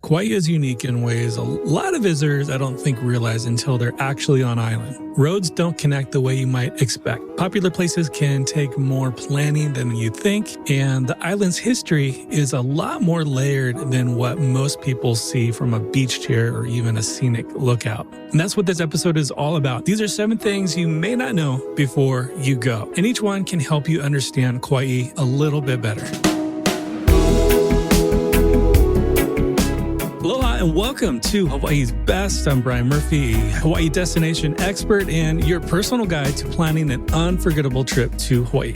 Kauai is unique in ways a lot of visitors I don't think realize until they're actually on island. Roads don't connect the way you might expect. Popular places can take more planning than you think, and the island's history is a lot more layered than what most people see from a beach chair or even a scenic lookout. And that's what this episode is all about. These are 7 things you may not know before you go, and each one can help you understand Kauai a little bit better. Aloha and welcome to Hawaii's Best. I'm Brian Murphy, Hawaii destination expert and your personal guide to planning an unforgettable trip to Hawaii.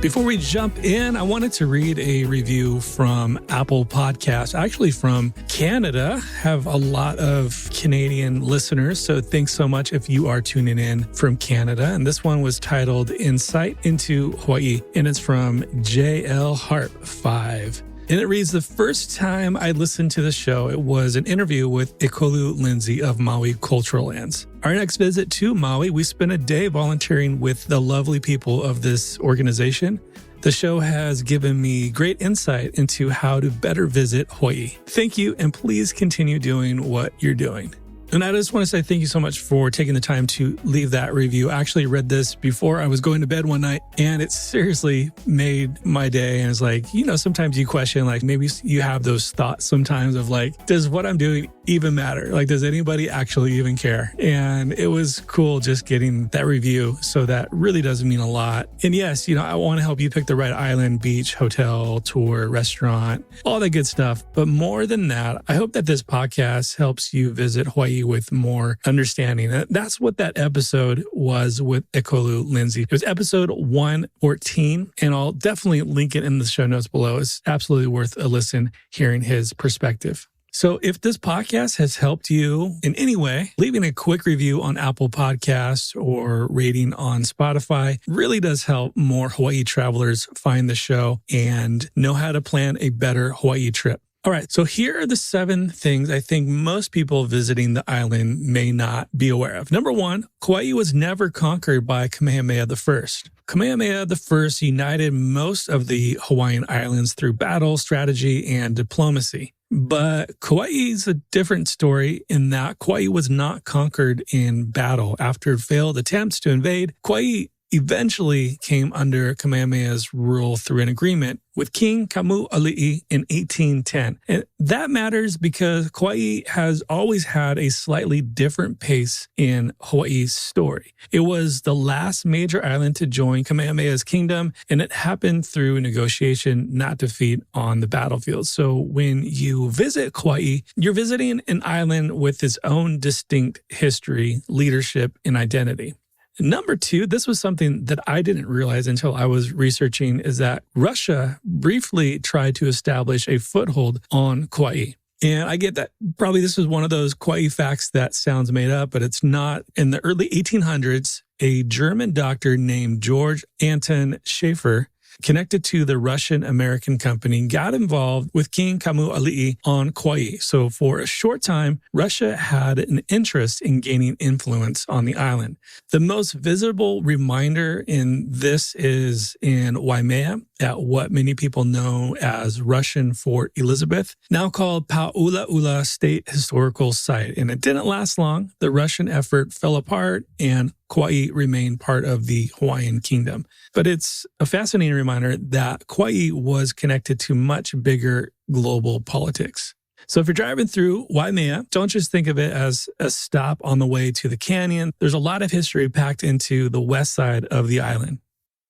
Before we jump in, I wanted to read a review from Apple Podcasts, actually from Canada. Have a lot of Canadian listeners, so thanks so much if you are tuning in from Canada. And this one was titled Insight into Hawaii, and it's from JL Harp 5. And it reads, the first time I listened to the show, it was an interview with Ikolu Lindsay of Maui Cultural Lands. Our next visit to Maui, we spent a day volunteering with the lovely people of this organization. The show has given me great insight into how to better visit Hawaii. Thank you, and please continue doing what you're doing. And I just want to say thank you so much for taking the time to leave that review. I actually read this before I was going to bed one night, and it seriously made my day. And it's like, sometimes you question, like, maybe you have those thoughts sometimes of like, does what I'm doing even matter? Like, does anybody actually even care? And it was cool just getting that review. So that really does mean a lot. And yes, I want to help you pick the right island, beach, hotel, tour, restaurant, all that good stuff. But more than that, I hope that this podcast helps you visit Hawaii with more understanding. That's what that episode was with Ikolu Lindsay. It was episode 114, and I'll definitely link it in the show notes below. It's absolutely worth a listen hearing his perspective. So if this podcast has helped you in any way, leaving a quick review on Apple Podcasts or rating on Spotify really does help more Hawaii travelers find the show and know how to plan a better Hawaii trip. All right, so here are the 7 things I think most people visiting the island may not be aware of. Number 1, Kauai was never conquered by Kamehameha I. Kamehameha I united most of the Hawaiian islands through battle, strategy, and diplomacy. But Kauai is a different story in that Kauai was not conquered in battle. After failed attempts to invade, Kauai eventually came under Kamehameha's rule through an agreement with King Kamuali'i in 1810. And that matters because Kauai has always had a slightly different pace in Hawaii's story. It was the last major island to join Kamehameha's kingdom, and it happened through negotiation, not defeat on the battlefield. So when you visit Kauai, you're visiting an island with its own distinct history, leadership, and identity. Number 2, this was something that I didn't realize until I was researching, is that Russia briefly tried to establish a foothold on Kauai. And I get that probably this is one of those Kauai facts that sounds made up, but it's not. In the early 1800s, a German doctor named George Anton Schaefer, connected to the Russian-American company, got involved with King Kamuali'i on Kauai. So for a short time, Russia had an interest in gaining influence on the island. The most visible reminder in this is in Waimea at what many people know as Russian Fort Elizabeth, now called Pa'ulaula State Historical Site. And it didn't last long. The Russian effort fell apart and Kauai remained part of the Hawaiian kingdom. But it's a fascinating reminder that Kauai was connected to much bigger global politics. So if you're driving through Waimea, don't just think of it as a stop on the way to the canyon. There's a lot of history packed into the west side of the island.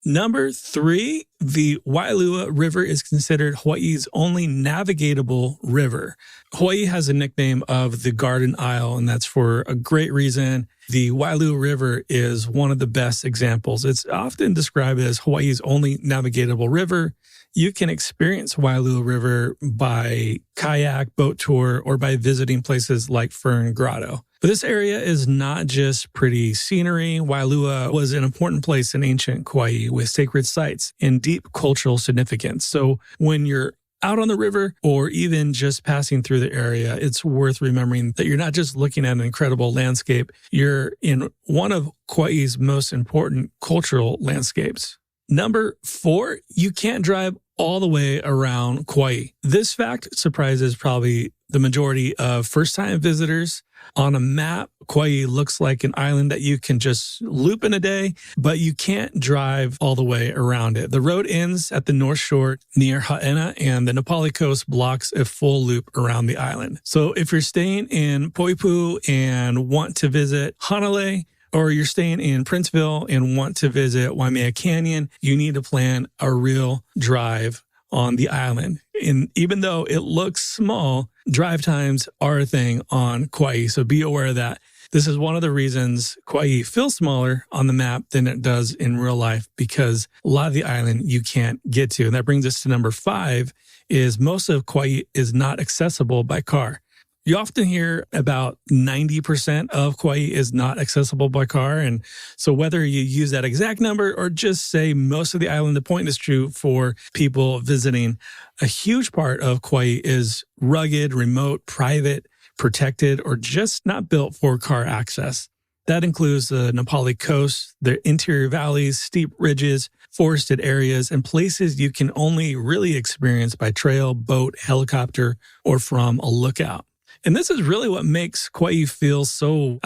Number 3, the Wailua River is considered Hawaii's only navigatable river. Hawaii has a nickname of the Garden Isle, and that's for a great reason. The Wailua River is one of the best examples. It's often described as Hawaii's only navigatable river. You can experience Wailua River by kayak, boat tour, or by visiting places like Fern Grotto. But this area is not just pretty scenery. Wailua was an important place in ancient Kauai with sacred sites and deep cultural significance. So when you're out on the river or even just passing through the area, it's worth remembering that you're not just looking at an incredible landscape. You're in one of Kauai's most important cultural landscapes. Number 4, you can't drive all the way around Kauai. This fact surprises probably the majority of first-time visitors. On a map, Kauai looks like an island that you can just loop in a day, but you can't drive all the way around it. The road ends at the North Shore near Hawaiian, and the Nepali Coast blocks a full loop around the island. So if you're staying in Poipu and want to visit Hanalei, or you're staying in Princeville and want to visit Waimea Canyon, you need to plan a real drive on the island. And even though it looks small, drive times are a thing on Kauai. So be aware of that. This is one of the reasons Kauai feels smaller on the map than it does in real life, because a lot of the island you can't get to. And that brings us to number 5, is most of Kauai is not accessible by car. You often hear about 90% of Kauai is not accessible by car. And so whether you use that exact number or just say most of the island, the point is true for people visiting. A huge part of Kauai is rugged, remote, private, protected, or just not built for car access. That includes the Nepali Coast, the interior valleys, steep ridges, forested areas, and places you can only really experience by trail, boat, helicopter, or from a lookout. And this is really what makes Kauai feel so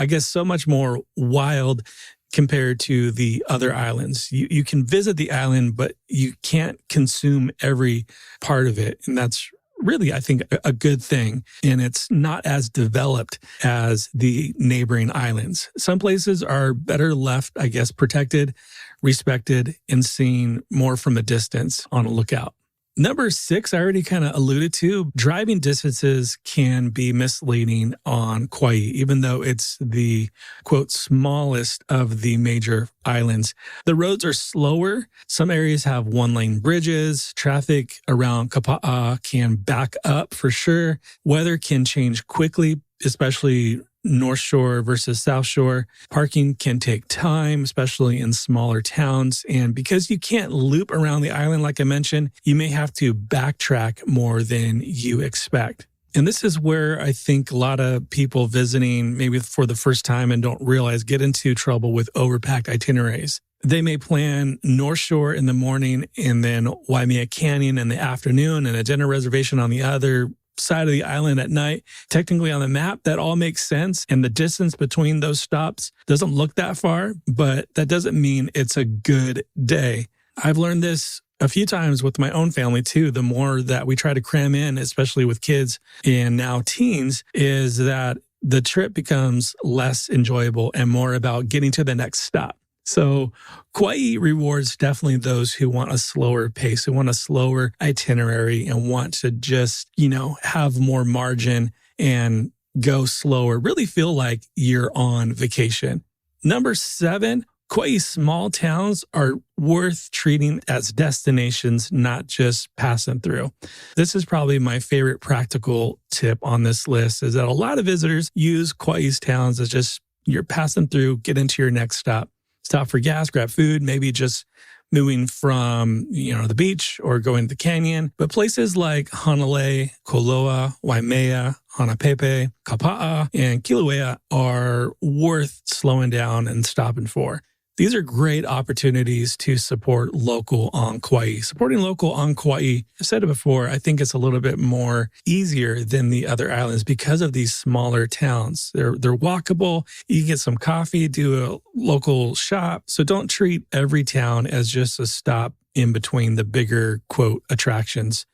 much more wild compared to the other islands. You can visit the island, but you can't consume every part of it. And that's really, I think, a good thing. And it's not as developed as the neighboring islands. Some places are better left, protected, respected, and seen more from a distance on a lookout. Number 6, I already kind of alluded to, driving distances can be misleading on Kauai, even though it's the, quote, smallest of the major islands. The roads are slower. Some areas have 1-lane bridges. Traffic around Kapa'a can back up for sure. Weather can change quickly, especially North Shore versus South Shore. Parking can take time, especially in smaller towns. And because you can't loop around the island, like I mentioned, you may have to backtrack more than you expect. And this is where I think a lot of people visiting maybe for the first time and don't realize get into trouble with overpacked itineraries. They may plan North Shore in the morning and then Waimea Canyon in the afternoon and a dinner reservation on the other side of the island at night. Technically on the map, that all makes sense. And the distance between those stops doesn't look that far, but that doesn't mean it's a good day. I've learned this a few times with my own family too. The more that we try to cram in, especially with kids and now teens, is that the trip becomes less enjoyable and more about getting to the next stop. So Kauai rewards definitely those who want a slower pace, who want a slower itinerary and want to just, have more margin and go slower, really feel like you're on vacation. Number 7, Kauai small towns are worth treating as destinations, not just passing through. This is probably my favorite practical tip on this list, is that a lot of visitors use Kauai's towns as just you're passing through, get into your next stop. Stop for gas, grab food, maybe just moving from, the beach or going to the canyon. But places like Hanalei, Koloa, Waimea, Hanapepe, Kapa'a, and Kilauea are worth slowing down and stopping for. These are great opportunities to support local on Kauai. Supporting local on Kauai, I've said it before, I think it's a little bit more easier than the other islands because of these smaller towns. They're walkable. You can get some coffee, do a local shop. So don't treat every town as just a stop in between the bigger, quote, attractions.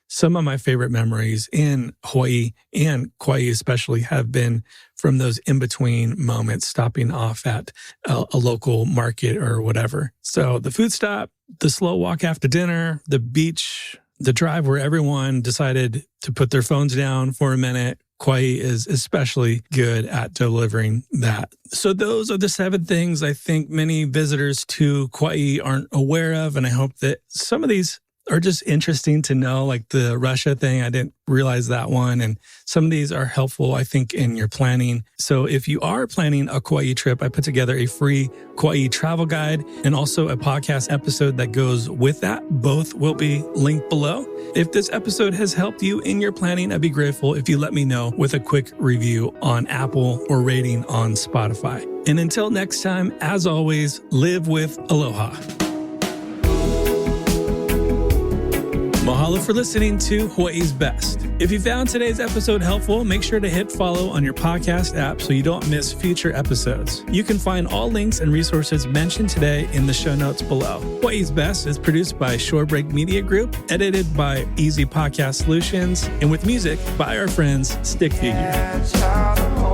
Some of my favorite memories in Hawaii and Kauai especially have been from those in-between moments, stopping off at a local market or whatever. So the food stop, the slow walk after dinner, the beach, the drive where everyone decided to put their phones down for a minute. Kauai is especially good at delivering that. So those are the 7 things I think many visitors to Kauai aren't aware of. And I hope that some of these are just interesting to know, like the Russia thing. I didn't realize that one. And some of these are helpful, I think, in your planning. So if you are planning a Kauai trip, I put together a free Kauai travel guide and also a podcast episode that goes with that. Both will be linked below. If this episode has helped you in your planning, I'd be grateful if you let me know with a quick review on Apple or rating on Spotify. And until next time, as always, live with aloha. Mahalo for listening to Hawaii's Best. If you found today's episode helpful, make sure to hit follow on your podcast app so you don't miss future episodes. You can find all links and resources mentioned today in the show notes below. Hawaii's Best is produced by Shorebreak Media Group, edited by Easy Podcast Solutions, and with music by our friends Stick Figure.